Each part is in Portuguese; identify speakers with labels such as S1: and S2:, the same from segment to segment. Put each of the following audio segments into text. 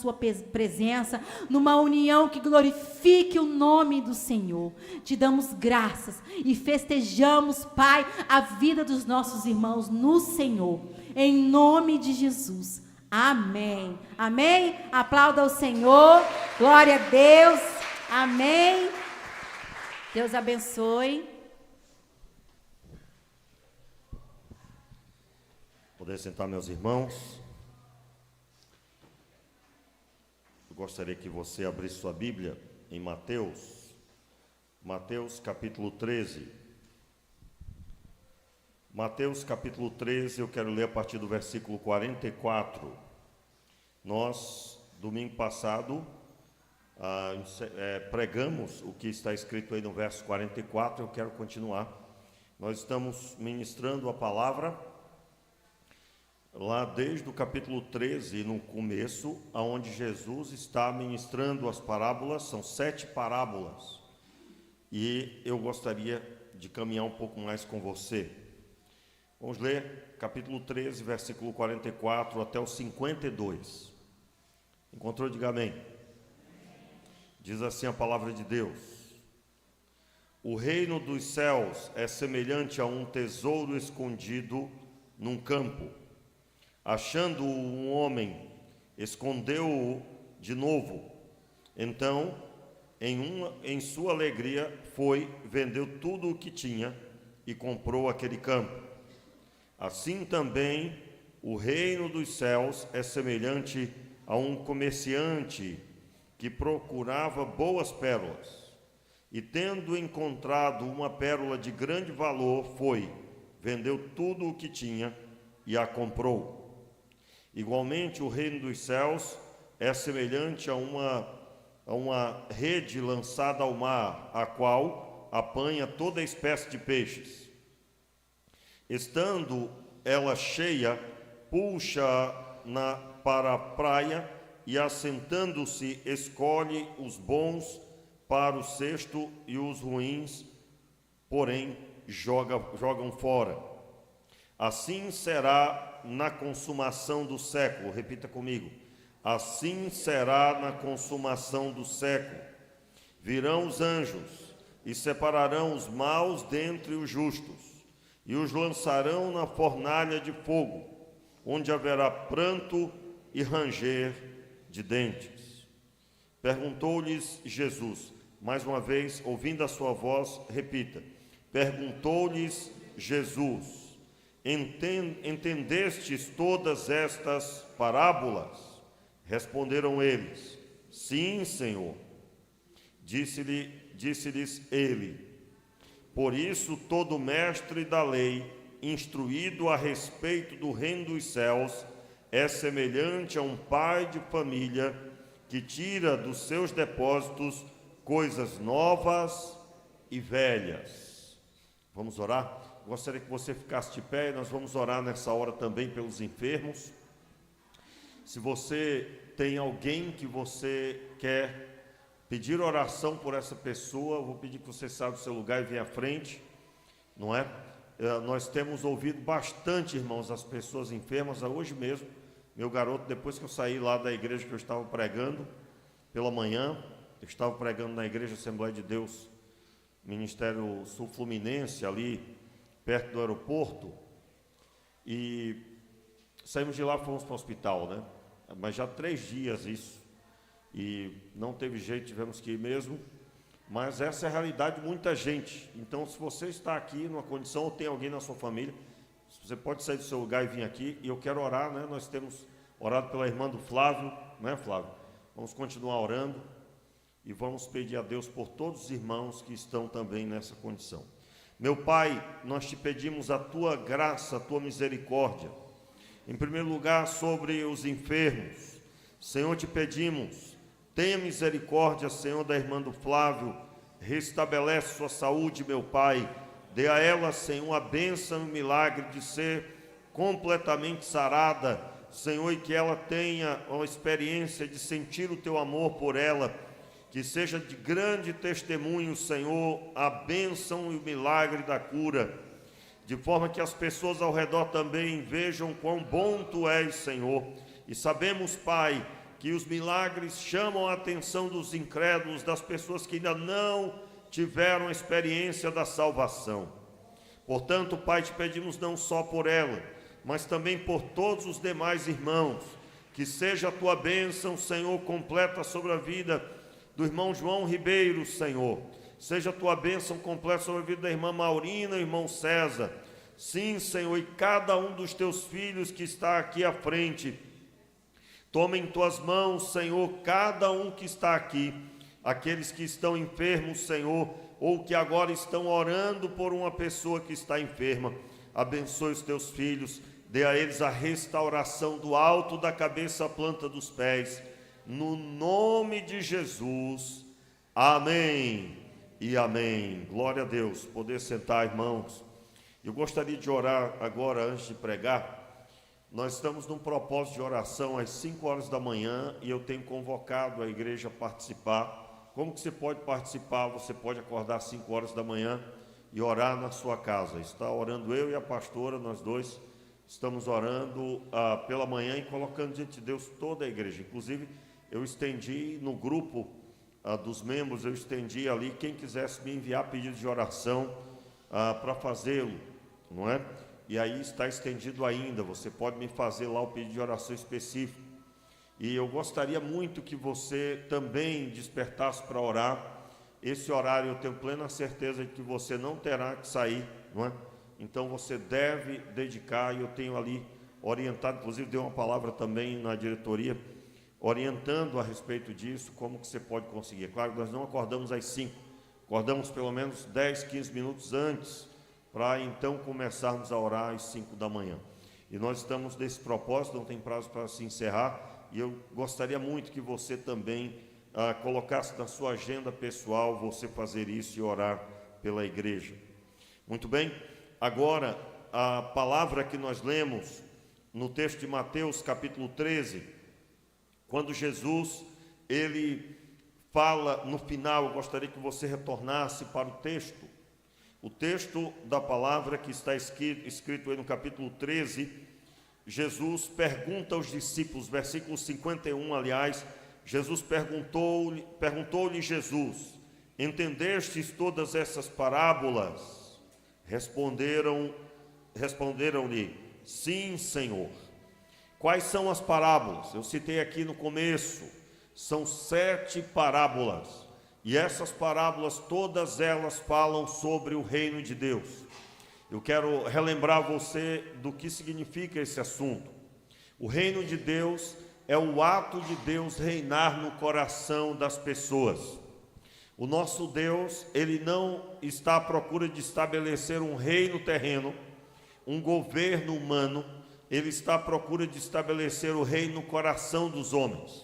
S1: sua presença, numa união que glorifique o nome do Senhor. Te damos graças e festejamos, Pai, a vida dos nossos irmãos no Senhor, em nome de Jesus. Amém. Amém? Aplauda o Senhor. Glória a Deus. Amém. Deus abençoe.
S2: Poder sentar, meus irmãos. Eu gostaria que você abrisse sua Bíblia em Mateus capítulo 13. Mateus capítulo 13, eu quero ler a partir do versículo 44. Nós, domingo passado, pregamos o que está escrito aí no verso 44, eu quero continuar. Nós estamos ministrando a palavra lá desde o capítulo 13, no começo, aonde Jesus está ministrando as parábolas, são 7 parábolas, e eu gostaria de caminhar um pouco mais com você. Vamos ler capítulo 13, versículo 44 até o 52. Encontrou? Diga amém. Diz assim a palavra de Deus: o reino dos céus é semelhante a um tesouro escondido num campo. Achando-o um homem, escondeu-o de novo. Então, em sua alegria, vendeu tudo o que tinha e comprou aquele campo. Assim também, o reino dos céus é semelhante a um comerciante que procurava boas pérolas. E tendo encontrado uma pérola de grande valor, vendeu tudo o que tinha e a comprou. Igualmente, o reino dos céus é semelhante a uma rede lançada ao mar, a qual apanha toda espécie de peixes. Estando ela cheia, puxa para a praia e, assentando-se, escolhe os bons para o cesto e os ruins, porém, jogam fora. Assim será na consumação do século. Repita comigo. Assim será na consumação do século. Virão os anjos e separarão os maus dentre os justos e os lançarão na fornalha de fogo, onde haverá pranto e ranger de dentes. Perguntou-lhes Jesus, mais uma vez, ouvindo a sua voz, repita. Perguntou-lhes Jesus: entendestes todas estas parábolas? Responderam eles: sim, Senhor. Disse-lhes ele: por isso todo mestre da lei, instruído a respeito do reino dos céus, é semelhante a um pai de família que tira dos seus depósitos coisas novas e velhas. Vamos orar? Gostaria que você ficasse de pé, e nós vamos orar nessa hora também pelos enfermos. Se você tem alguém que você quer pedir oração por essa pessoa, eu vou pedir que você saia do seu lugar e venha à frente, não é? Nós temos ouvido bastante, irmãos, as pessoas enfermas. Hoje mesmo, meu garoto, depois que eu saí lá da igreja que eu estava pregando, pela manhã, eu estava pregando na igreja Assembleia de Deus, Ministério Sul Fluminense, ali perto do aeroporto, e saímos de lá, fomos para o hospital, né? Mas já 3 dias isso, e não teve jeito, tivemos que ir mesmo. Mas essa é a realidade de muita gente. Então, se você está aqui numa condição, ou tem alguém na sua família, você pode sair do seu lugar e vir aqui, e eu quero orar, né? Nós temos orado pela irmã do Flávio, né, Flávio? Vamos continuar orando, e vamos pedir a Deus por todos os irmãos que estão também nessa condição. Meu Pai, nós te pedimos a tua graça, a tua misericórdia, em primeiro lugar sobre os enfermos. Senhor, te pedimos, tenha misericórdia, Senhor, da irmã do Flávio, restabelece sua saúde, meu Pai, dê a ela, Senhor, a bênção e o milagre de ser completamente sarada, Senhor, e que ela tenha uma experiência de sentir o teu amor por ela, que seja de grande testemunho, Senhor, a bênção e o milagre da cura, de forma que as pessoas ao redor também vejam quão bom Tu és, Senhor. E sabemos, Pai, que que os milagres chamam a atenção dos incrédulos, das pessoas que ainda não tiveram a experiência da salvação. Portanto, Pai, te pedimos não só por ela, mas também por todos os demais irmãos, que seja a tua bênção, Senhor, completa sobre a vida do irmão João Ribeiro, Senhor. Seja a tua bênção completa sobre a vida da irmã Maurina, irmão César. Sim, Senhor, e cada um dos teus filhos que está aqui à frente, toma em tuas mãos, Senhor, cada um que está aqui, aqueles que estão enfermos, Senhor, ou que agora estão orando por uma pessoa que está enferma. Abençoe os teus filhos, dê a eles a restauração do alto da cabeça à planta dos pés, no nome de Jesus, amém e amém. Glória a Deus. Poder sentar, irmãos. Eu gostaria de orar agora antes de pregar. Nós estamos num propósito de oração às 5 horas da manhã e eu tenho convocado a igreja a participar. Como que você pode participar? Você pode acordar às 5 horas da manhã e orar na sua casa. Está orando eu e a pastora, nós dois estamos orando pela manhã e colocando diante de Deus toda a igreja. Inclusive, eu estendi no grupo dos membros, eu estendi ali, quem quisesse me enviar pedido de oração para fazê-lo, não é? E aí está estendido ainda, você pode me fazer lá o pedido de oração específico. E eu gostaria muito que você também despertasse para orar. Esse horário eu tenho plena certeza de que você não terá que sair, não é? Então você deve dedicar, e eu tenho ali orientado, inclusive dei uma palavra também na diretoria, orientando a respeito disso, como que você pode conseguir. Claro que nós não acordamos às 5, acordamos pelo menos 10, 15 minutos antes, para então começarmos a orar às 5 da manhã. E nós estamos nesse propósito, não tem prazo para se encerrar, e eu gostaria muito que você também colocasse na sua agenda pessoal, você fazer isso e orar pela igreja. Muito bem, agora a palavra que nós lemos no texto de Mateus capítulo 13, quando Jesus, ele fala no final, eu gostaria que você retornasse para o texto da palavra que está escrito aí no capítulo 13, Jesus pergunta aos discípulos, versículo 51, aliás, Jesus perguntou-lhe Jesus, entendestes todas essas parábolas? Responderam-lhe, sim, Senhor. Quais são as parábolas? Eu citei aqui no começo, são 7 parábolas. E essas parábolas, todas elas falam sobre o reino de Deus. Eu quero relembrar você do que significa esse assunto. O reino de Deus é o ato de Deus reinar no coração das pessoas. O nosso Deus, ele não está à procura de estabelecer um reino terreno, um governo humano, ele está à procura de estabelecer o reino no coração dos homens.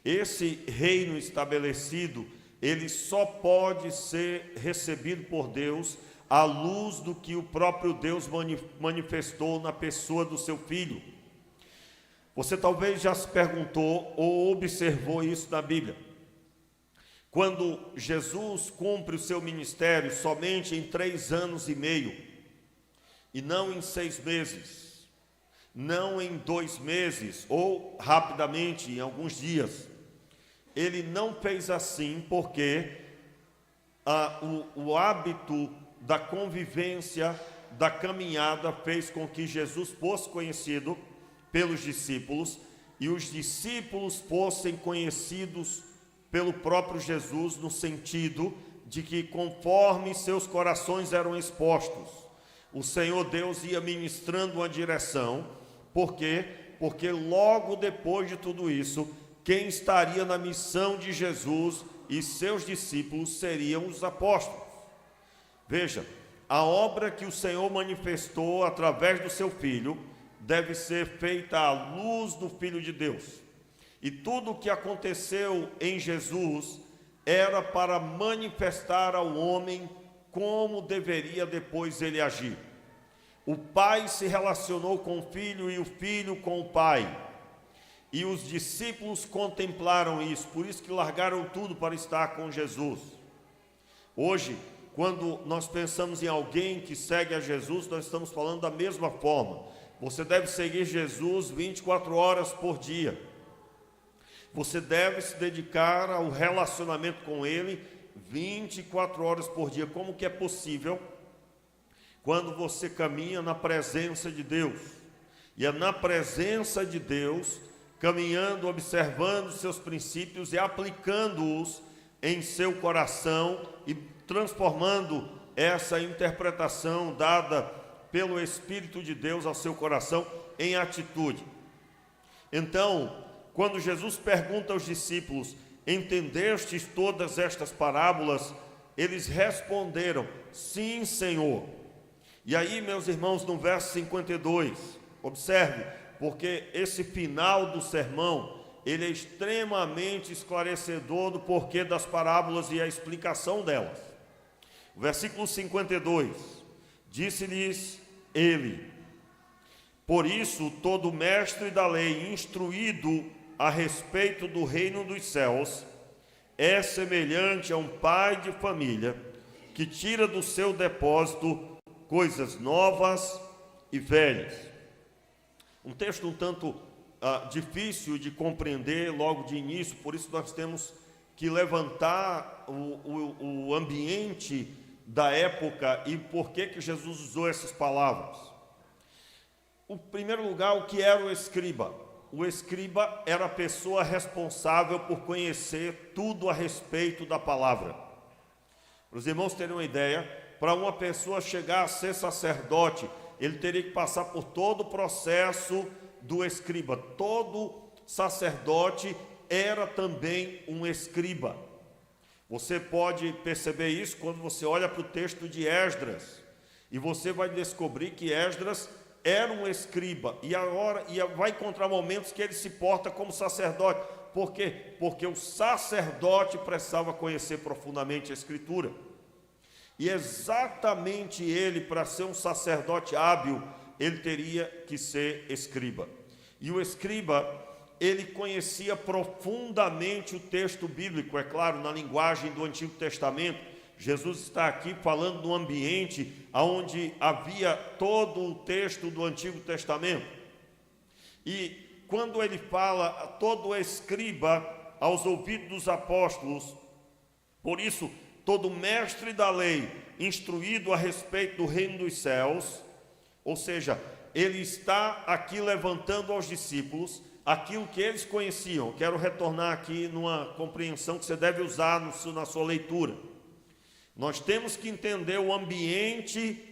S2: Esse reino estabelecido, ele só pode ser recebido por Deus à luz do que o próprio Deus manifestou na pessoa do seu Filho. Você talvez já se perguntou ou observou isso na Bíblia. Quando Jesus cumpre o seu ministério somente em 3 anos e meio, e não em 6 meses, não em 2 meses, ou rapidamente, em alguns dias, ele não fez assim porque o hábito da convivência, da caminhada, fez com que Jesus fosse conhecido pelos discípulos e os discípulos fossem conhecidos pelo próprio Jesus, no sentido de que conforme seus corações eram expostos, o Senhor Deus ia ministrando uma direção. Por quê? Porque logo depois de tudo isso, quem estaria na missão de Jesus e seus discípulos seriam os apóstolos. Veja, a obra que o Senhor manifestou através do seu Filho deve ser feita à luz do Filho de Deus. E tudo o que aconteceu em Jesus era para manifestar ao homem como deveria depois ele agir. O Pai se relacionou com o Filho e o Filho com o Pai. E os discípulos contemplaram isso, por isso que largaram tudo para estar com Jesus. Hoje, quando nós pensamos em alguém que segue a Jesus, nós estamos falando da mesma forma. Você deve seguir Jesus 24 horas por dia. Você deve se dedicar ao relacionamento com Ele 24 horas por dia. Como que é possível? Quando você caminha na presença de Deus. E é na presença de Deus, caminhando, observando seus princípios e aplicando-os em seu coração e transformando essa interpretação dada pelo Espírito de Deus ao seu coração em atitude. Então, quando Jesus pergunta aos discípulos: entendestes todas estas parábolas? Eles responderam: sim, Senhor. E aí, meus irmãos, no verso 52, observe, porque esse final do sermão, ele é extremamente esclarecedor do porquê das parábolas e a explicação delas. O versículo 52, disse-lhes ele: por isso, todo mestre da lei, instruído a respeito do reino dos céus, é semelhante a um pai de família que tira do seu depósito coisas novas e velhas. Um texto um tanto difícil de compreender logo de início, por isso nós temos que levantar o ambiente da época e por que Jesus usou essas palavras. Em primeiro lugar, o que era o escriba? O escriba era a pessoa responsável por conhecer tudo a respeito da palavra. Para os irmãos terem uma ideia, para uma pessoa chegar a ser sacerdote, ele teria que passar por todo o processo do escriba. Todo sacerdote era também um escriba. Você pode perceber isso quando você olha para o texto de Esdras, e você vai descobrir que Esdras era um escriba, e vai encontrar momentos que ele se porta como sacerdote. Por quê? Porque o sacerdote precisava conhecer profundamente a Escritura. E exatamente ele, para ser um sacerdote hábil, ele teria que ser escriba. E o escriba, ele conhecia profundamente o texto bíblico, é claro, na linguagem do Antigo Testamento. Jesus está aqui falando de um ambiente onde havia todo o texto do Antigo Testamento. E quando ele fala todo escriba aos ouvidos dos apóstolos, por isso, todo mestre da lei, instruído a respeito do reino dos céus, ou seja, ele está aqui levantando aos discípulos aquilo que eles conheciam. Quero retornar aqui numa compreensão que você deve usar na sua leitura. Nós temos que entender o ambiente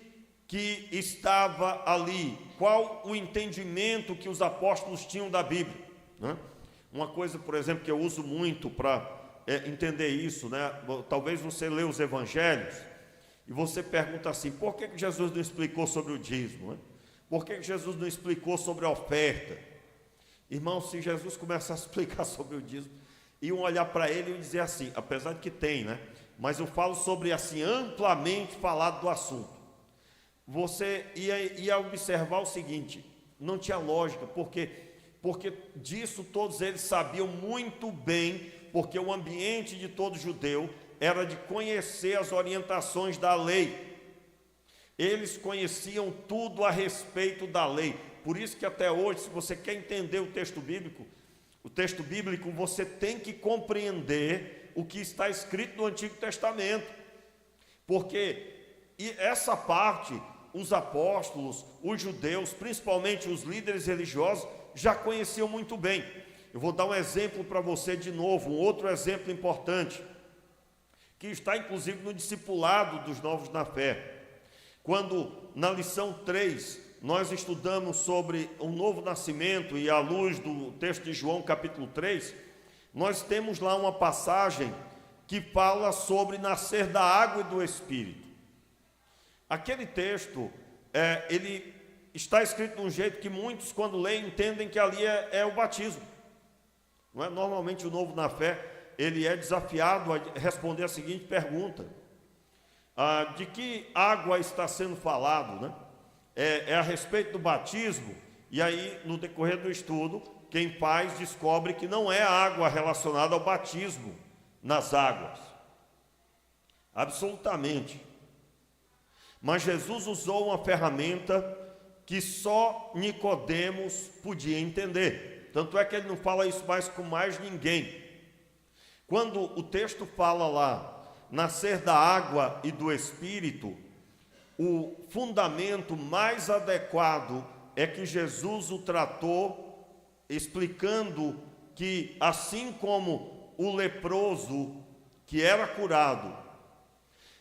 S2: que estava ali, qual o entendimento que os apóstolos tinham da Bíblia, né? Uma coisa, por exemplo, que eu uso muito para entender isso, né? Talvez você lê os evangelhos e você pergunta assim: por que Jesus não explicou sobre o dízimo, né? Por que Jesus não explicou sobre a oferta? Irmão, se Jesus começar a explicar sobre o dízimo, iam olhar para ele e dizer assim, apesar de que tem, né? Mas eu falo sobre, assim, amplamente falado do assunto. Você ia observar o seguinte: não tinha lógica, porque disso todos eles sabiam muito bem, porque o ambiente de todo judeu era de conhecer as orientações da lei. Eles conheciam tudo a respeito da lei. Por isso que até hoje, se você quer entender o texto bíblico, você tem que compreender o que está escrito no Antigo Testamento, porque essa parte, os apóstolos, os judeus, principalmente os líderes religiosos, já conheciam muito bem. Eu vou dar um exemplo para você de novo, um outro exemplo importante, que está inclusive no discipulado dos novos na fé. Quando na lição 3, nós estudamos sobre o novo nascimento e à luz do texto de João capítulo 3, nós temos lá uma passagem que fala sobre nascer da água e do Espírito. Aquele texto, ele está escrito de um jeito que muitos, quando leem, entendem que ali é o batismo. Não é? Normalmente o novo na fé, ele é desafiado a responder a seguinte pergunta: de que água está sendo falado, né? É a respeito do batismo? E aí, no decorrer do estudo, quem faz descobre que não é a água relacionada ao batismo nas águas. Absolutamente. Mas Jesus usou uma ferramenta que só Nicodemos podia entender. Tanto é que ele não fala isso mais com mais ninguém. Quando o texto fala lá, nascer da água e do Espírito, o fundamento mais adequado é que Jesus o tratou explicando que, assim como o leproso que era curado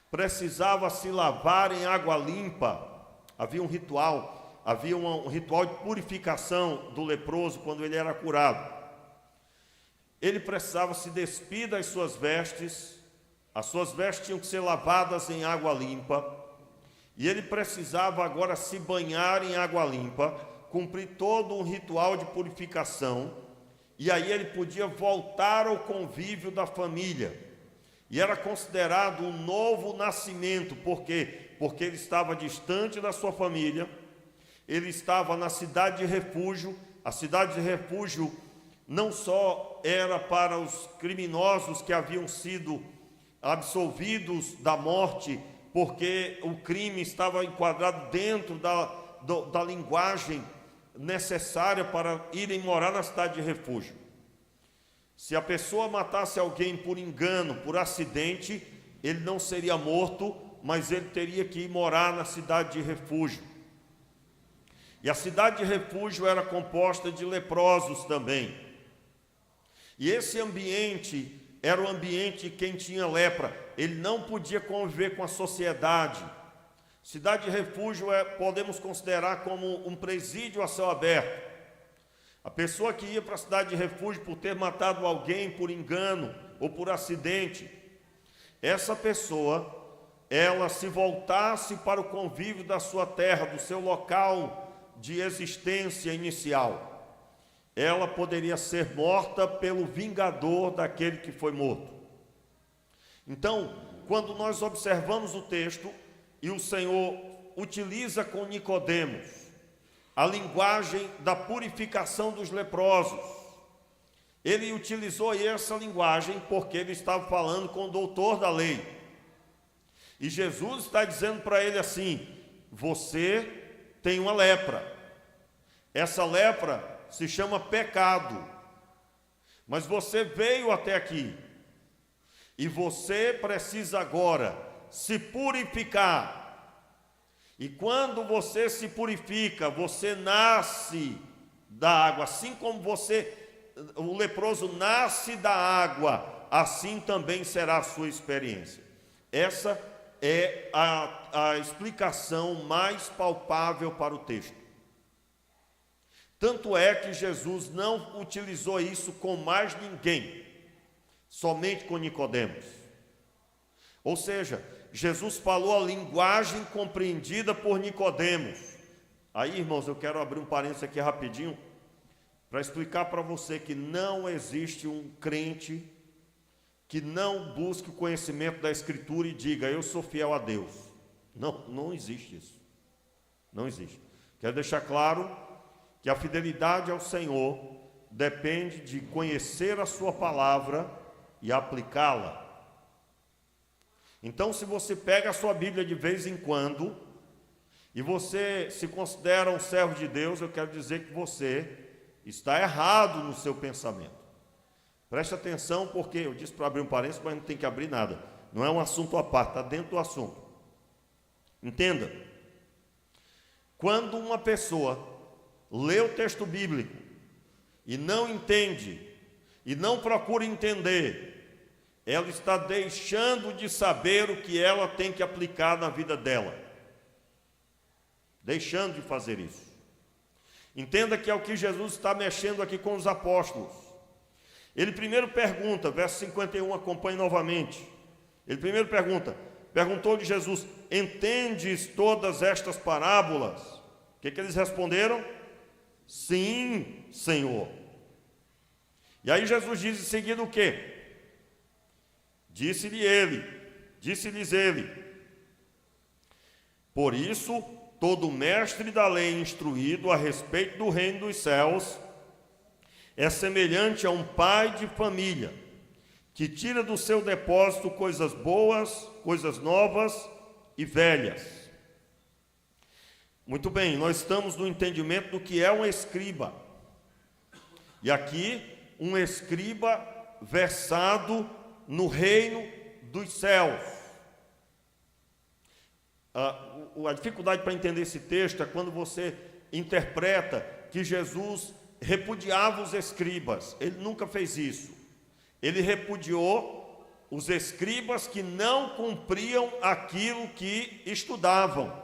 S2: precisava se lavar em água limpa, havia um ritual de purificação do leproso quando ele era curado. Ele precisava se despir das suas vestes, as suas vestes tinham que ser lavadas em água limpa, e ele precisava agora se banhar em água limpa, cumprir todo um ritual de purificação, e aí ele podia voltar ao convívio da família. E era considerado um novo nascimento, por quê? Porque ele estava distante da sua família, ele estava na cidade de refúgio. A cidade de refúgio não só era para os criminosos que haviam sido absolvidos da morte, porque o crime estava enquadrado dentro da linguagem necessária para irem morar na cidade de refúgio. Se a pessoa matasse alguém por engano, por acidente, ele não seria morto, mas ele teria que ir morar na cidade de refúgio. E a cidade de refúgio era composta de leprosos também. E esse ambiente era o ambiente de quem tinha lepra. Ele não podia conviver com a sociedade. Cidade de refúgio podemos considerar como um presídio a céu aberto. A pessoa que ia para a cidade de refúgio por ter matado alguém por engano ou por acidente, essa pessoa, ela se voltasse para o convívio da sua terra, do seu local de existência inicial, ela poderia ser morta pelo vingador daquele que foi morto. Então, quando nós observamos o texto, e o Senhor utiliza com Nicodemos a linguagem da purificação dos leprosos, ele utilizou essa linguagem porque ele estava falando com o doutor da lei. E Jesus está dizendo para ele assim: você tem uma lepra. Essa lepra se chama pecado. Mas você veio até aqui. E você precisa agora se purificar. E quando você se purifica, você nasce da água. Assim como o leproso nasce da água, assim também será a sua experiência. Essa é a explicação mais palpável para o texto. Tanto é que Jesus não utilizou isso com mais ninguém, somente com Nicodemos. Ou seja, Jesus falou a linguagem compreendida por Nicodemos. Aí, irmãos, eu quero abrir um parênteses aqui rapidinho, para explicar para você que não existe um crente que não busque o conhecimento da Escritura e diga: eu sou fiel a Deus. Não existe isso. Não existe. Quero deixar claro que a fidelidade ao Senhor depende de conhecer a sua palavra e aplicá-la. Então, se você pega a sua Bíblia de vez em quando e você se considera um servo de Deus, eu quero dizer que você está errado no seu pensamento. Preste atenção, porque eu disse para abrir um parênteses, mas não tem que abrir nada. Não é um assunto à parte, está dentro do assunto. Entenda. Quando uma pessoa lê o texto bíblico e não entende, e não procura entender, ela está deixando de saber o que ela tem que aplicar na vida dela. Deixando de fazer isso. Entenda que é o que Jesus está mexendo aqui com os apóstolos. Ele primeiro pergunta, verso 51, acompanhe novamente. Ele primeiro perguntou-lhe Jesus: entendes todas estas parábolas? O que eles responderam? Sim, Senhor. E aí Jesus diz em seguida o quê? Disse-lhes ele: por isso, todo mestre da lei instruído a respeito do reino dos céus é semelhante a um pai de família, que tira do seu depósito coisas boas, coisas novas e velhas. Muito bem, nós estamos no entendimento do que é um escriba. E aqui, um escriba versado no reino dos céus. A dificuldade para entender esse texto é quando você interpreta que Jesus repudiava os escribas. Ele nunca fez isso. Ele repudiou os escribas que não cumpriam aquilo que estudavam.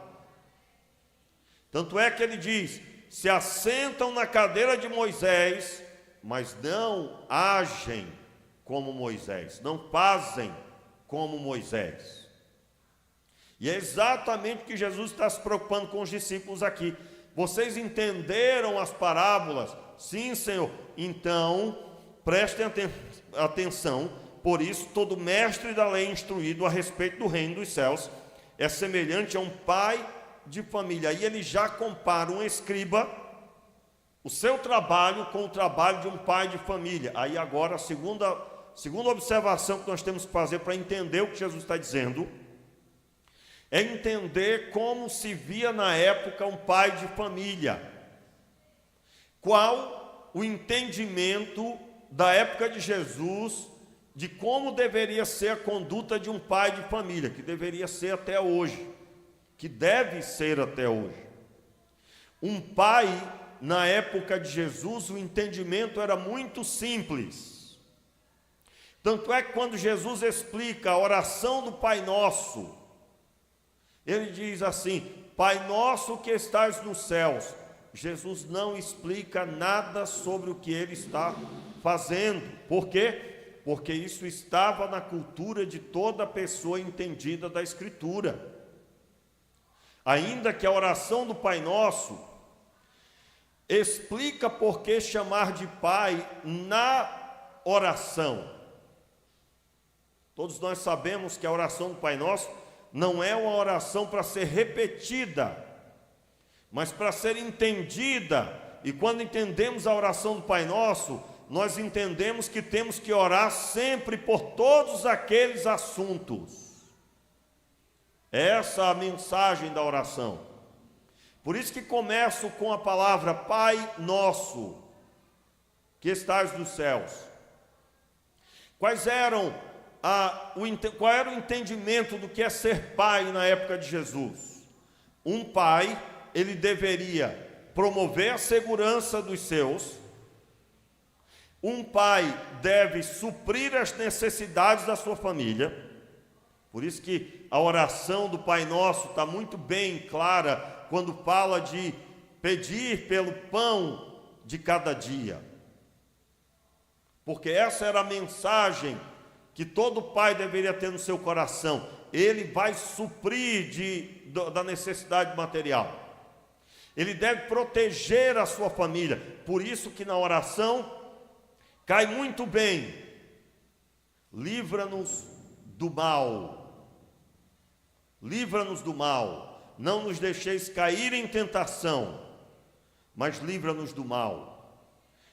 S2: Tanto é que ele diz: se assentam na cadeira de Moisés, mas não agem como Moisés, não fazem como Moisés. E é exatamente o que Jesus está se preocupando com os discípulos aqui. Vocês entenderam as parábolas? Sim, Senhor. Então, prestem atenção. Por isso, todo mestre da lei instruído a respeito do reino dos céus é semelhante a um pai de família. Aí ele já compara um escriba, o seu trabalho, com o trabalho de um pai de família. Aí agora, a segunda observação que nós temos que fazer para entender o que Jesus está dizendo é entender como se via na época um pai de família. Qual o entendimento da época de Jesus de como deveria ser a conduta de um pai de família, que deveria ser até hoje, que deve ser até hoje. Um pai, na época de Jesus, o entendimento era muito simples. Tanto é que quando Jesus explica a oração do Pai Nosso, ele diz assim: Pai nosso que estás nos céus. Jesus não explica nada sobre o que ele está fazendo. Por quê? Porque isso estava na cultura de toda pessoa entendida da Escritura. Ainda que a oração do Pai Nosso explica por que chamar de Pai na oração. Todos nós sabemos que a oração do Pai Nosso não é uma oração para ser repetida, mas para ser entendida. E quando entendemos a oração do Pai Nosso, nós entendemos que temos que orar sempre por todos aqueles assuntos. Essa é a mensagem da oração. Por isso que começo com a palavra Pai Nosso, que estás nos céus. Qual era o entendimento do que é ser pai na época de Jesus? Um pai, ele deveria promover a segurança dos seus. Um pai deve suprir as necessidades da sua família. Por isso que a oração do Pai Nosso está muito bem clara quando fala de pedir pelo pão de cada dia. Porque essa era a mensagem que todo pai deveria ter no seu coração. Ele vai suprir da necessidade material. Ele deve proteger a sua família. Por isso que na oração cai muito bem: livra-nos do mal. Livra-nos do mal. Não nos deixeis cair em tentação, mas livra-nos do mal.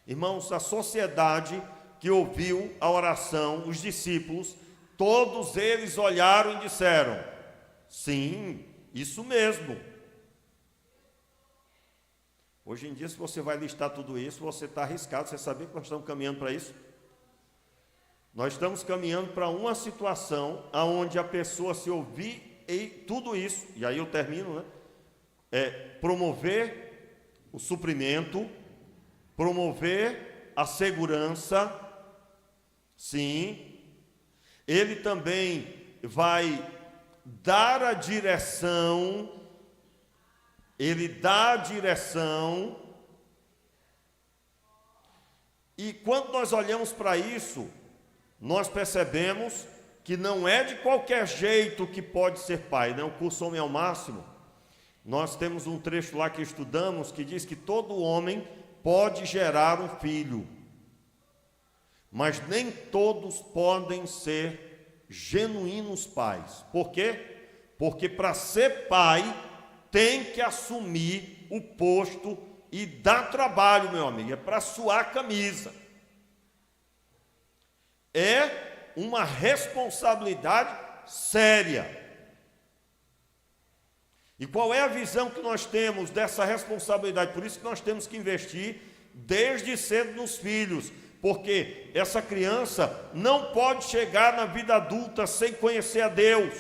S2: Irmãos, a sociedade que ouviu a oração, os discípulos, todos eles olharam e disseram: sim, isso mesmo. Hoje em dia, se você vai listar tudo isso, você está arriscado. Você sabia que nós estamos caminhando para isso? Nós estamos caminhando para uma situação onde a pessoa, se ouvir e tudo isso, e aí eu termino, né? Promover o suprimento, promover a segurança. Sim, ele também vai dar a direção, ele dá a direção, e quando nós olhamos para isso, nós percebemos que não é de qualquer jeito que pode ser pai, né? O curso Homem ao Máximo, nós temos um trecho lá que estudamos, que diz que todo homem pode gerar um filho, mas nem todos podem ser genuínos pais. Por quê? Porque para ser pai, tem que assumir o posto e dar trabalho, meu amigo, é para suar a camisa. É uma responsabilidade séria. E qual é a visão que nós temos dessa responsabilidade? Por isso que nós temos que investir desde cedo nos filhos, porque essa criança não pode chegar na vida adulta sem conhecer a Deus,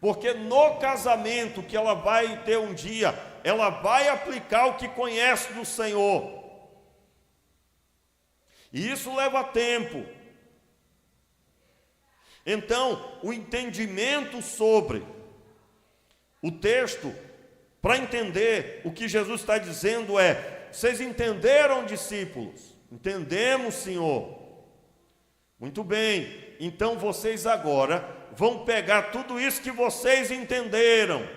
S2: porque no casamento que ela vai ter um dia, ela vai aplicar o que conhece do Senhor, e isso leva tempo. Então, o entendimento sobre o texto, para entender o que Jesus está dizendo vocês entenderam, discípulos? Entendemos, Senhor. Muito bem, então vocês agora vão pegar tudo isso que vocês entenderam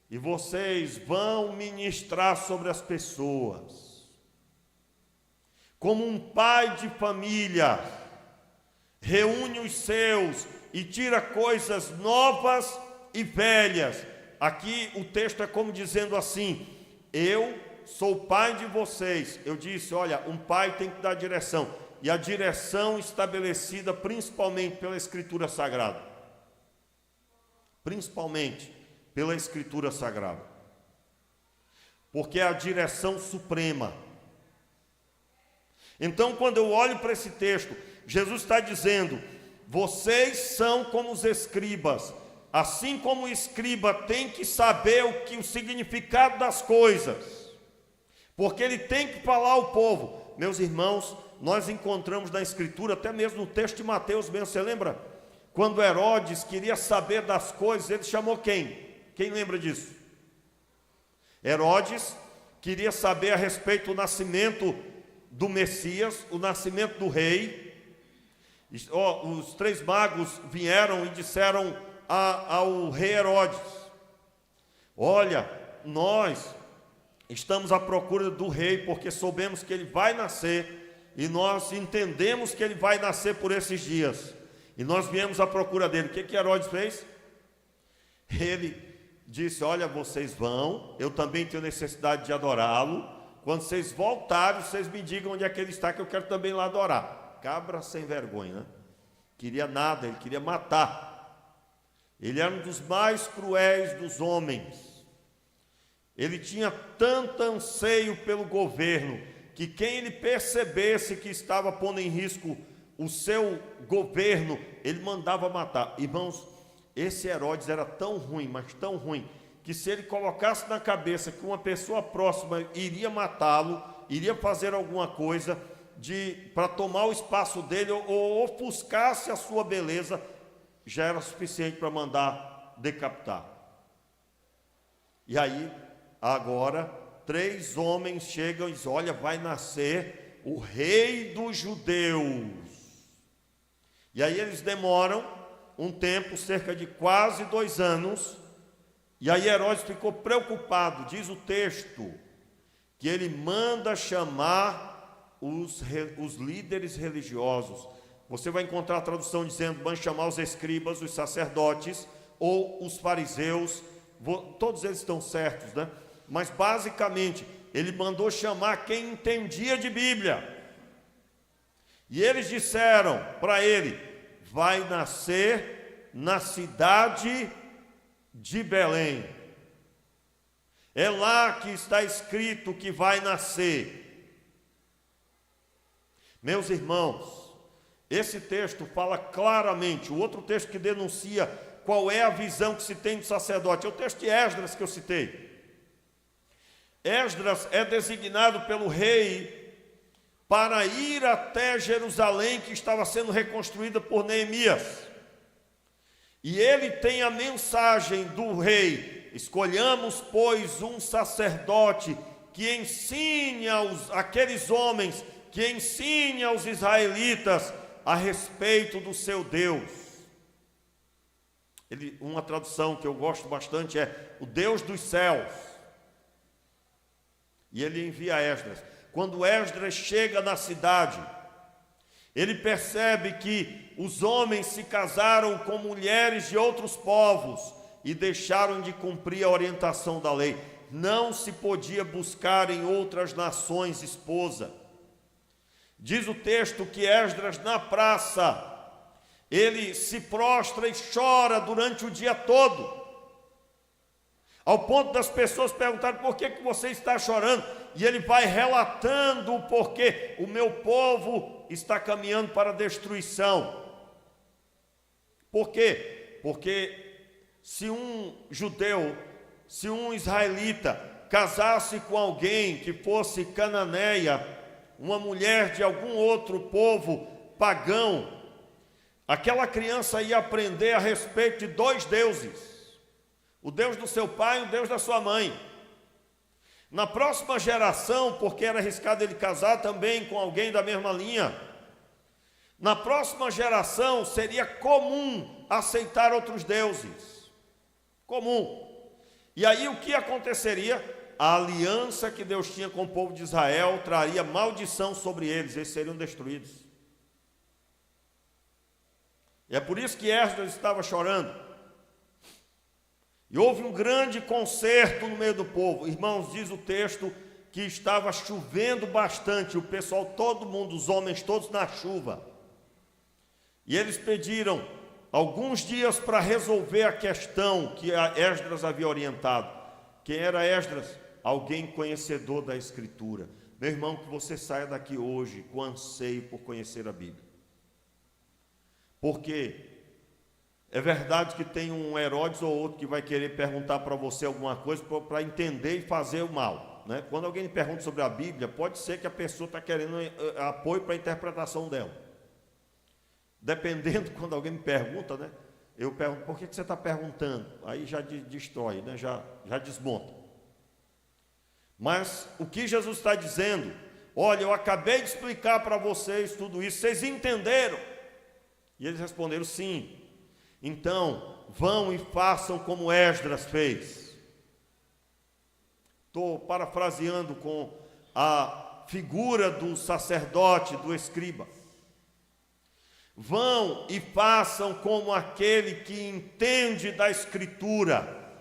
S2: e vocês vão ministrar sobre as pessoas. Como um pai de família reúne os seus e tira coisas novas e velhas. Aqui o texto é como dizendo assim: eu sou o pai de vocês. Eu disse, olha, um pai tem que dar direção, e a direção estabelecida principalmente pela Escritura Sagrada. Principalmente pela Escritura Sagrada. Porque é a direção suprema. Então, quando eu olho para esse texto, Jesus está dizendo: vocês são como os escribas. Assim como o escriba tem que saber o significado das coisas, porque ele tem que falar ao povo. Meus irmãos, nós encontramos na Escritura, até mesmo no texto de Mateus mesmo, você lembra? Quando Herodes queria saber das coisas, ele chamou quem? Quem lembra disso? Herodes queria saber a respeito do nascimento do Messias, o nascimento do rei. Os 3 magos vieram e disseram ao rei Herodes: olha, nós estamos à procura do rei, porque soubemos que ele vai nascer, e nós entendemos que ele vai nascer por esses dias, e nós viemos à procura dele. O que Herodes fez? Ele disse: olha, vocês vão, eu também tenho necessidade de adorá-lo, quando vocês voltarem, vocês me digam onde é que ele está, que eu quero também lá adorar. Cabra sem vergonha, né? Queria nada, ele queria matar. Ele era um dos mais cruéis dos homens. Ele tinha tanto anseio pelo governo, que quem ele percebesse que estava pondo em risco o seu governo, ele mandava matar. Irmãos, esse Herodes era tão ruim, mas tão ruim, que se ele colocasse na cabeça que uma pessoa próxima iria matá-lo, iria fazer alguma coisa para tomar o espaço dele, ou ofuscasse a sua beleza, já era suficiente para mandar decapitar. E aí, agora, 3 homens chegam e dizem: olha, vai nascer o rei dos judeus. E aí eles demoram um tempo, cerca de quase 2 anos, e aí Herodes ficou preocupado. Diz o texto que ele manda chamar os líderes religiosos. Você vai encontrar a tradução dizendo: manda chamar os escribas, os sacerdotes ou os fariseus. Todos eles estão certos, né? Mas basicamente ele mandou chamar quem entendia de Bíblia. E eles disseram para ele: vai nascer na cidade de Belém. É lá que está escrito que vai nascer. Meus irmãos, esse texto fala claramente. O outro texto que denuncia qual é a visão que se tem do sacerdote é o texto de Esdras que eu citei. Esdras é designado pelo rei para ir até Jerusalém, que estava sendo reconstruída por Neemias. E ele tem a mensagem do rei: escolhamos, pois, um sacerdote que ensine aqueles homens, que ensine aos israelitas a respeito do seu Deus. Uma tradução que eu gosto bastante é o Deus dos céus. E ele envia Esdras. Quando Esdras chega na cidade, ele percebe que os homens se casaram com mulheres de outros povos e deixaram de cumprir a orientação da lei. Não se podia buscar em outras nações esposa. Diz o texto que Esdras, na praça, ele se prostra e chora durante o dia todo, ao ponto das pessoas perguntarem: por que você está chorando? e ele vai relatando o porquê o meu povo está caminhando para a destruição. Por quê? Porque se um judeu, se um israelita casasse com alguém que fosse cananeia, uma mulher de algum outro povo pagão, aquela criança ia aprender a respeito de dois deuses: o Deus do seu pai e o Deus da sua mãe. Na próxima geração, porque era arriscado ele casar também com alguém da mesma linha, na próxima geração seria comum aceitar outros deuses. Comum. E aí o que aconteceria? A aliança que Deus tinha com o povo de Israel traria maldição sobre eles, eles seriam destruídos. E é por isso que Esdras estava chorando. E houve um grande concerto no meio do povo. Irmãos, diz o texto que estava chovendo bastante, o pessoal, todo mundo, os homens todos na chuva. E eles pediram alguns dias para resolver a questão que Esdras havia orientado. Quem era Esdras? Alguém conhecedor da Escritura. Meu irmão, que você saia daqui hoje com anseio por conhecer a Bíblia. Porque é verdade que tem um Herodes ou outro que vai querer perguntar para você alguma coisa para entender e fazer o mal, né? Quando alguém pergunta sobre a Bíblia, pode ser que a pessoa está querendo apoio para a interpretação dela. Dependendo, quando alguém me pergunta, né? Eu pergunto, por que você está perguntando? Aí já destrói, né? Já desmonta. Mas o que Jesus está dizendo? Olha, eu acabei de explicar para vocês tudo isso, vocês entenderam? E eles responderam sim. Então, vão e façam como Esdras fez. Estou parafraseando com a figura do sacerdote, do escriba. Vão e façam como aquele que entende da Escritura.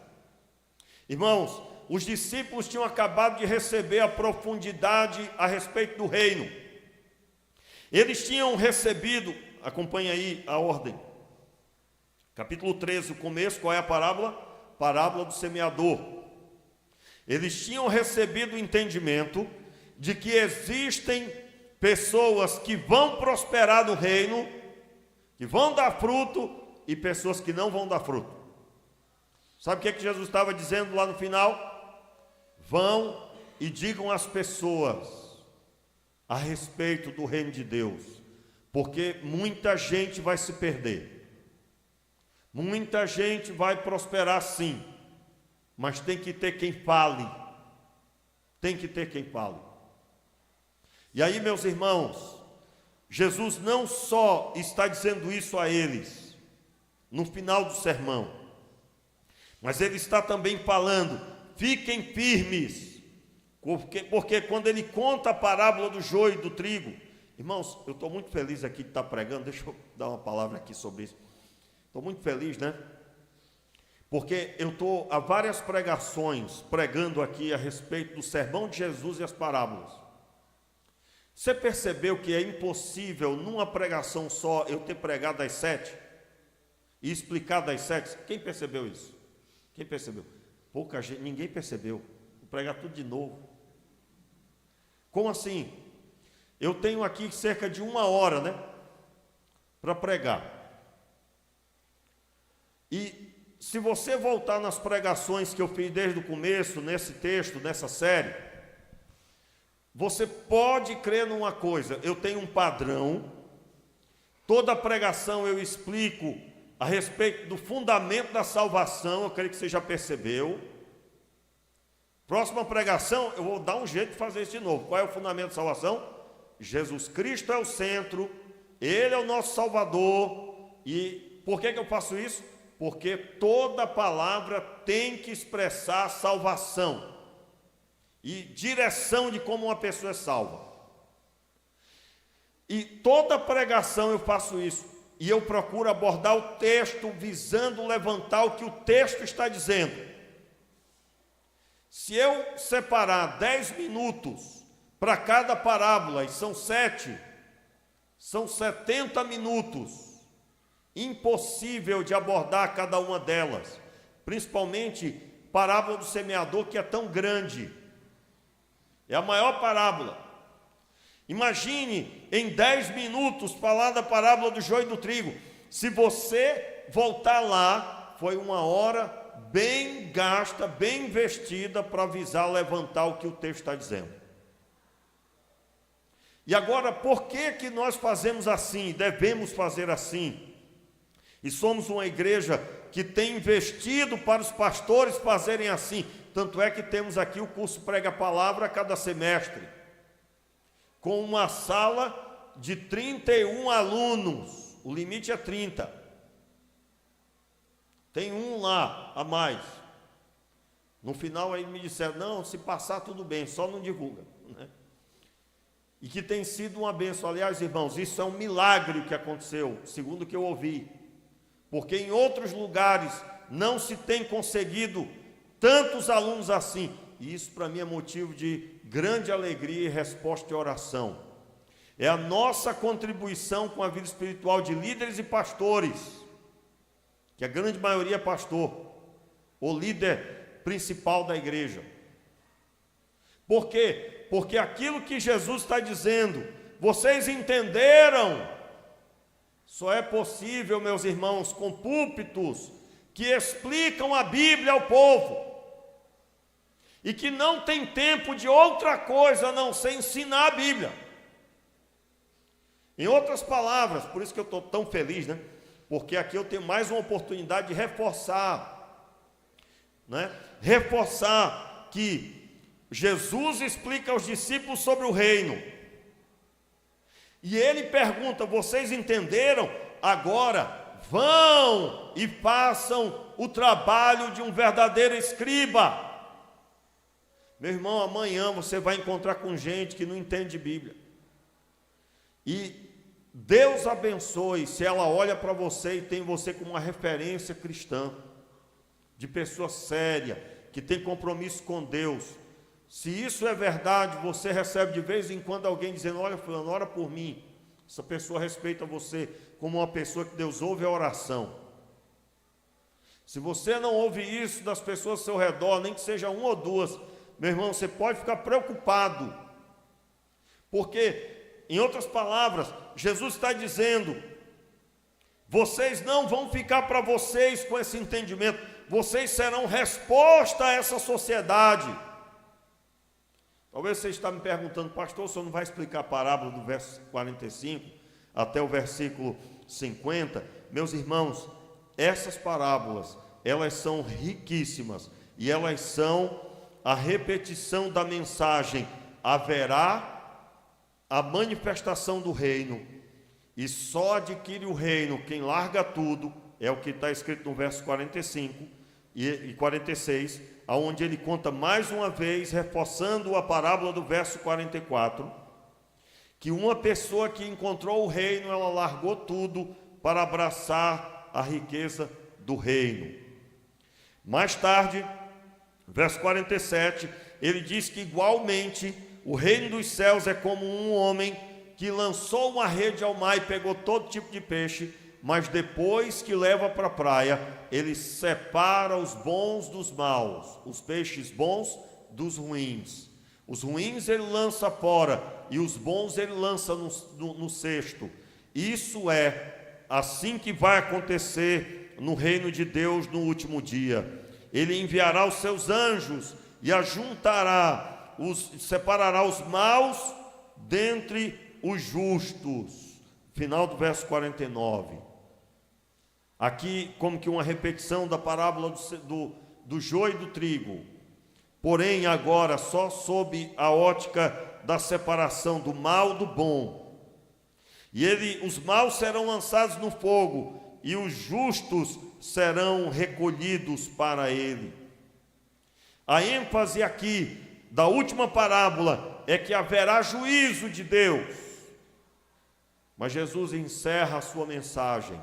S2: Irmãos, os discípulos tinham acabado de receber a profundidade a respeito do reino. Eles tinham recebido, acompanha aí a ordem, capítulo 13, o começo, qual é a parábola? Parábola do semeador. Eles tinham recebido o entendimento de que existem pessoas que vão prosperar no reino, que vão dar fruto, e pessoas que não vão dar fruto. Sabe o que Jesus estava dizendo lá no final? Vão e digam às pessoas a respeito do reino de Deus, porque muita gente vai se perder, muita gente vai prosperar sim, mas tem que ter quem fale, tem que ter quem fale. E aí, meus irmãos, Jesus não só está dizendo isso a eles, no final do sermão, mas ele está também falando, fiquem firmes, porque quando ele conta a parábola do joio e do trigo, irmãos, eu estou muito feliz aqui de estar pregando, deixa eu dar uma palavra aqui sobre isso, estou muito feliz, né? Porque eu estou há várias pregações pregando aqui a respeito do sermão de Jesus e as parábolas. Você percebeu que é impossível, numa pregação só, eu ter pregado as 7 e explicado as 7? Quem percebeu isso? Quem percebeu? Pouca gente, ninguém percebeu. Vou pregar tudo de novo. Como assim? Eu tenho aqui cerca de 1 hora, né? Para pregar. E se você voltar nas pregações que eu fiz desde o começo, nesse texto, nessa série, você pode crer numa coisa, eu tenho um padrão, toda pregação eu explico a respeito do fundamento da salvação, eu creio que você já percebeu. Próxima pregação, eu vou dar um jeito de fazer isso de novo. Qual é o fundamento da salvação? Jesus Cristo é o centro, Ele é o nosso Salvador. E por que eu faço isso? Porque toda palavra tem que expressar salvação e direção de como uma pessoa é salva. E toda pregação eu faço isso. E eu procuro abordar o texto visando levantar o que o texto está dizendo. Se eu separar 10 minutos para cada parábola, e são 7, são 70 minutos, impossível de abordar cada uma delas, principalmente parábola do semeador, que é tão grande. É a maior parábola. Imagine em 10 minutos falar da parábola do joio e do trigo. Se você voltar lá, foi uma hora bem gasta, bem investida para avisar, levantar o que o texto está dizendo. E agora, por que nós fazemos assim, devemos fazer assim? E somos uma igreja que tem investido para os pastores fazerem assim. Tanto é que temos aqui o curso Prega a Palavra a cada semestre, com uma sala de 31 alunos, o limite é 30. Tem um lá a mais. No final aí me disseram, não, se passar tudo bem, só não divulga, né? E que tem sido uma bênção. Aliás, irmãos, isso é um milagre que aconteceu, segundo o que eu ouvi, porque em outros lugares não se tem conseguido tantos alunos assim, e isso para mim é motivo de grande alegria e resposta de oração. É a nossa contribuição com a vida espiritual de líderes e pastores, que a grande maioria é pastor, ou líder principal da igreja. Por quê? Porque aquilo que Jesus está dizendo, vocês entenderam? Só é possível, meus irmãos, com púlpitos que explicam a Bíblia ao povo, e que não tem tempo de outra coisa a não ser ensinar a Bíblia. Em outras palavras, por isso que eu estou tão feliz, né? Porque aqui eu tenho mais uma oportunidade de reforçar, né? Reforçar que Jesus explica aos discípulos sobre o reino, e ele pergunta, vocês entenderam? Agora vão e façam o trabalho de um verdadeiro escriba. Meu irmão, amanhã você vai encontrar com gente que não entende Bíblia, e Deus abençoe se ela olha para você e tem você como uma referência cristã, de pessoa séria, que tem compromisso com Deus. Se isso é verdade, você recebe de vez em quando alguém dizendo, olha fulano, ora por mim. Essa pessoa respeita você como uma pessoa que Deus ouve a oração. Se você não ouve isso das pessoas ao seu redor, nem que seja uma ou duas, meu irmão, você pode ficar preocupado, porque, em outras palavras, Jesus está dizendo, vocês não vão ficar para vocês com esse entendimento, vocês serão resposta a essa sociedade. Talvez você está me perguntando, pastor, o senhor não vai explicar a parábola do verso 45 até o versículo 50? Meus irmãos, essas parábolas, elas são riquíssimas, e elas são a repetição da mensagem, haverá a manifestação do reino, e só adquire o reino quem larga tudo, é o que está escrito no verso 45 e 46, aonde ele conta mais uma vez, reforçando a parábola do verso 44, que uma pessoa que encontrou o reino, ela largou tudo para abraçar a riqueza do reino. Mais tarde, verso 47, ele diz que igualmente o reino dos céus é como um homem que lançou uma rede ao mar e pegou todo tipo de peixe, mas depois que leva para a praia, ele separa os bons dos maus, os peixes bons dos ruins. Os ruins ele lança fora e os bons ele lança no cesto. Isso é assim que vai acontecer no reino de Deus no último dia. Ele enviará os seus anjos e ajuntará, separará os maus dentre os justos. Final do verso 49. Aqui, como que uma repetição da parábola do joio e do trigo. Porém, agora, só sob a ótica da separação do mal do bom. E os maus serão lançados no fogo, e os justos serão recolhidos para ele. A ênfase aqui da última parábola é que haverá juízo de Deus. Mas Jesus encerra a sua mensagem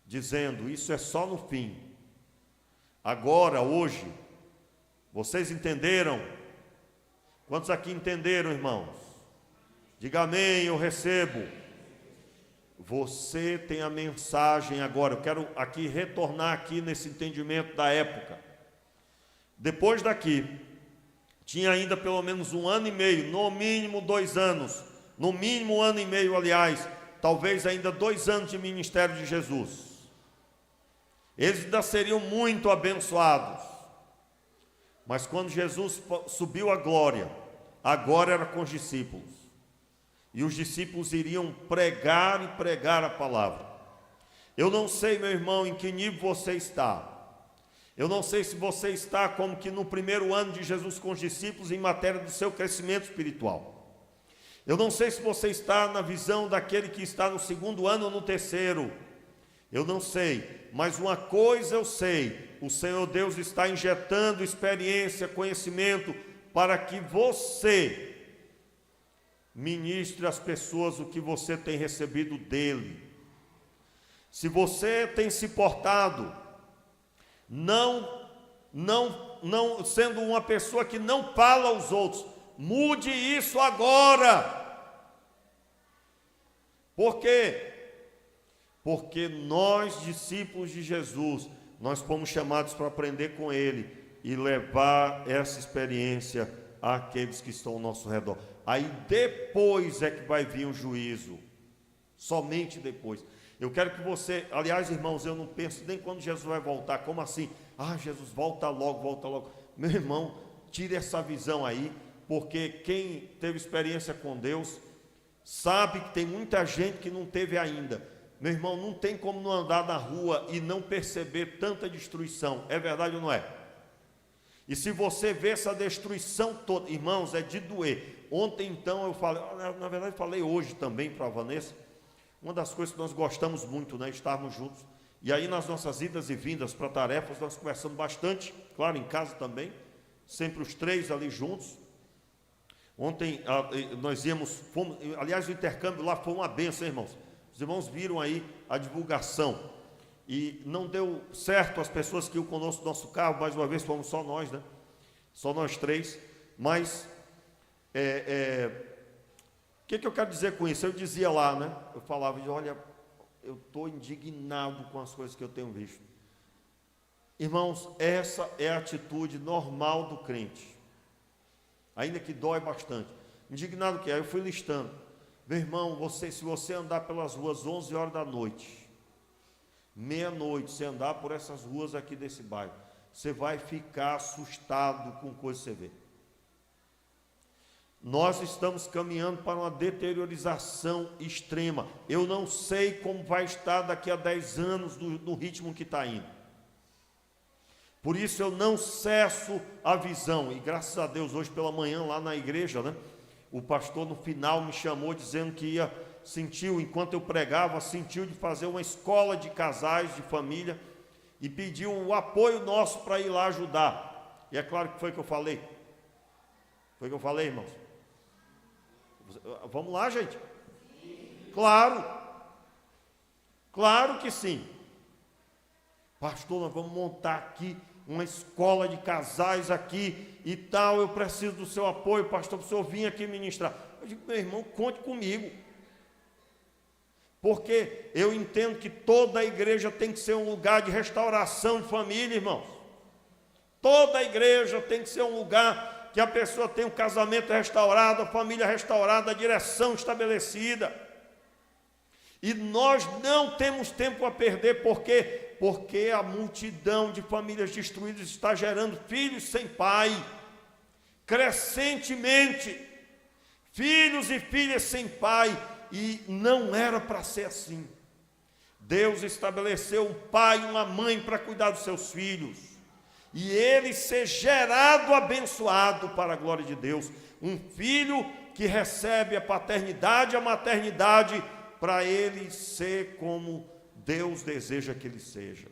S2: dizendo, isso é só no fim. Agora, hoje, vocês entenderam? Quantos aqui entenderam, irmãos? Diga amém, eu recebo. Você tem a mensagem agora. Eu quero aqui retornar aqui nesse entendimento da época. Depois daqui, tinha ainda pelo menos 1 ano e meio, no mínimo 2 anos, no mínimo 1 ano e meio, aliás, talvez ainda 2 anos de ministério de Jesus. Eles ainda seriam muito abençoados. Mas quando Jesus subiu à glória, agora era com os discípulos. E os discípulos iriam pregar e pregar a palavra. Eu não sei, meu irmão, em que nível você está. Eu não sei se você está como que no primeiro ano de Jesus com os discípulos em matéria do seu crescimento espiritual. Eu não sei se você está na visão daquele que está no segundo ano ou no terceiro. Eu não sei, mas uma coisa eu sei, o Senhor Deus está injetando experiência, conhecimento, para que você ministre às pessoas o que você tem recebido dele. Se você tem se portado, não sendo uma pessoa que não fala aos outros, mude isso agora. Por quê? Porque nós, discípulos de Jesus, nós fomos chamados para aprender com Ele e levar essa experiência àqueles que estão ao nosso redor. Aí depois é que vai vir o juízo, somente depois. Eu quero que você, aliás, irmãos, eu não penso nem quando Jesus vai voltar, como assim? Ah, Jesus, volta logo, volta logo. Meu irmão, tire essa visão aí, porque quem teve experiência com Deus, sabe que tem muita gente que não teve ainda. Meu irmão, não tem como não andar na rua e não perceber tanta destruição. É verdade ou não é? E se você vê essa destruição toda, irmãos, é de doer. Ontem, então, eu falei, na verdade, falei hoje também para a Vanessa, uma das coisas que nós gostamos muito, né, estarmos juntos. E aí, nas nossas idas e vindas para tarefas, nós conversamos bastante, claro, em casa também, sempre os 3 ali juntos. Ontem, nós fomos, aliás, o intercâmbio lá foi uma bênção, irmãos. Os irmãos viram aí a divulgação, e não deu certo as pessoas que iam conosco no nosso carro, mais uma vez fomos só nós, né? Só nós 3, mas, o que eu quero dizer com isso? Eu dizia lá, né? Eu falava, olha, eu estou indignado com as coisas que eu tenho visto. Irmãos, essa é a atitude normal do crente, ainda que dói bastante. Indignado que é, eu fui listando. Meu irmão, se você andar pelas ruas 11 horas da noite, meia-noite, você andar por essas ruas aqui desse bairro, você vai ficar assustado com coisas que você vê. Nós estamos caminhando para uma deteriorização extrema. Eu não sei como vai estar daqui a 10 anos no ritmo que está indo. Por isso eu não cesso a visão. E graças a Deus, hoje pela manhã lá na igreja, né? O pastor no final me chamou dizendo que enquanto eu pregava, sentiu de fazer uma escola de casais, de família, e pediu o apoio nosso para ir lá ajudar. E é claro que foi o que eu falei. Foi o que eu falei, irmãos. Vamos lá, gente. Claro. Claro que sim. Pastor, nós vamos montar aqui uma escola de casais aqui e tal, eu preciso do seu apoio, pastor, para o senhor vir aqui ministrar. Eu digo, meu irmão, conte comigo. Porque eu entendo que toda a igreja tem que ser um lugar de restauração de família, irmãos. Toda a igreja tem que ser um lugar que a pessoa tem um casamento restaurado, a família restaurada, a direção estabelecida. E nós não temos tempo a perder, porque a multidão de famílias destruídas está gerando filhos sem pai, crescentemente, filhos e filhas sem pai, e não era para ser assim. Deus estabeleceu um pai e uma mãe para cuidar dos seus filhos, e ele ser gerado abençoado para a glória de Deus, um filho que recebe a paternidade e a maternidade, para ele ser como Deus deseja que ele seja.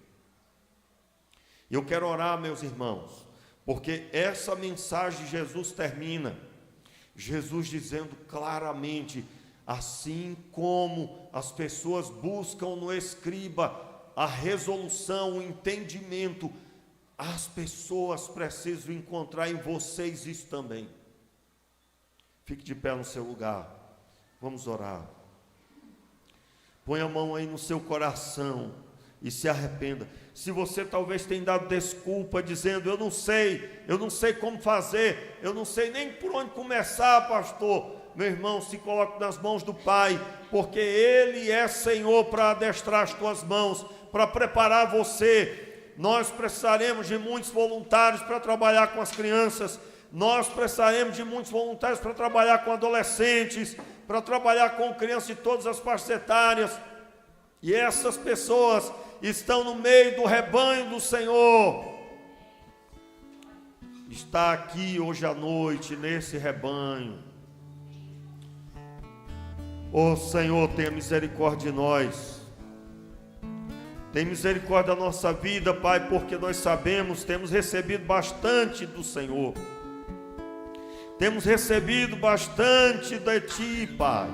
S2: Eu quero orar, meus irmãos, porque essa mensagem de Jesus termina, Jesus dizendo claramente, assim como as pessoas buscam no escriba a resolução, o entendimento, as pessoas precisam encontrar em vocês isso também. Fique de pé no seu lugar, vamos orar. Põe a mão aí no seu coração, e se arrependa. Se você talvez tenha dado desculpa dizendo, eu não sei como fazer, eu não sei nem por onde começar, pastor. Meu irmão, se coloque nas mãos do Pai, porque Ele é Senhor para adestrar as tuas mãos, para preparar você. Nós precisaremos de muitos voluntários para trabalhar com as crianças, nós precisaremos de muitos voluntários para trabalhar com adolescentes, para trabalhar com crianças de todas as faixas etárias, e essas pessoas estão no meio do rebanho do Senhor. Está aqui hoje à noite, nesse rebanho. Ó Senhor, tenha misericórdia de nós. Tem misericórdia da nossa vida, Pai, porque nós sabemos, temos recebido bastante do Senhor. Temos recebido bastante de Ti, Pai.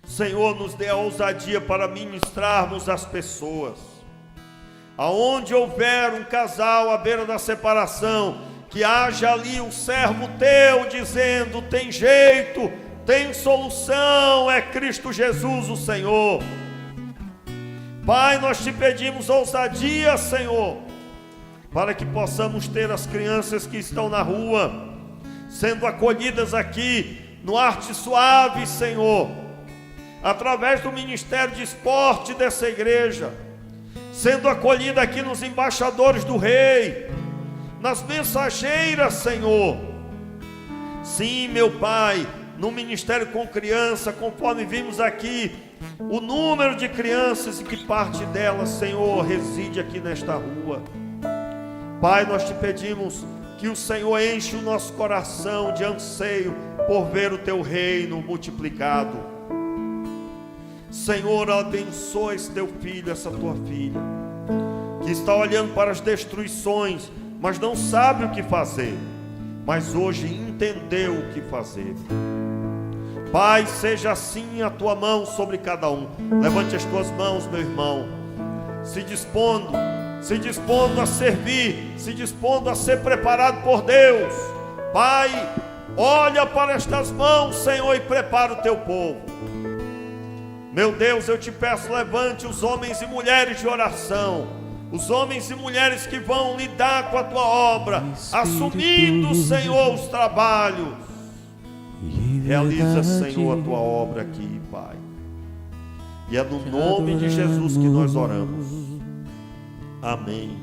S2: Senhor, nos dê a ousadia para ministrarmos as pessoas. Aonde houver um casal à beira da separação, que haja ali um servo Teu dizendo, tem jeito, tem solução, é Cristo Jesus o Senhor. Pai, nós Te pedimos ousadia, Senhor, para que possamos ter as crianças que estão na rua, sendo acolhidas aqui, no Arte Suave, Senhor, através do Ministério de Esporte dessa igreja, sendo acolhida aqui nos Embaixadores do Rei, nas Mensageiras, Senhor. Sim, meu Pai, no Ministério com Criança, conforme vimos aqui, o número de crianças e que parte delas, Senhor, reside aqui nesta rua. Pai, nós Te pedimos que o Senhor enche o nosso coração de anseio por ver o Teu reino multiplicado. Senhor, abençoa esse Teu filho, essa Tua filha, que está olhando para as destruições, mas não sabe o que fazer, mas hoje entendeu o que fazer. Pai, seja assim a Tua mão sobre cada um. Levante as Tuas mãos, meu irmão, se dispondo a servir, se dispondo a ser preparado por Deus. Pai, olha para estas mãos, Senhor, e prepara o Teu povo. Meu Deus, eu Te peço, levante os homens e mulheres de oração, os homens e mulheres que vão lidar com a Tua obra, assumindo, Senhor, os trabalhos. Realiza, Senhor, a Tua obra aqui, Pai. E é no nome de Jesus que nós oramos. Amém.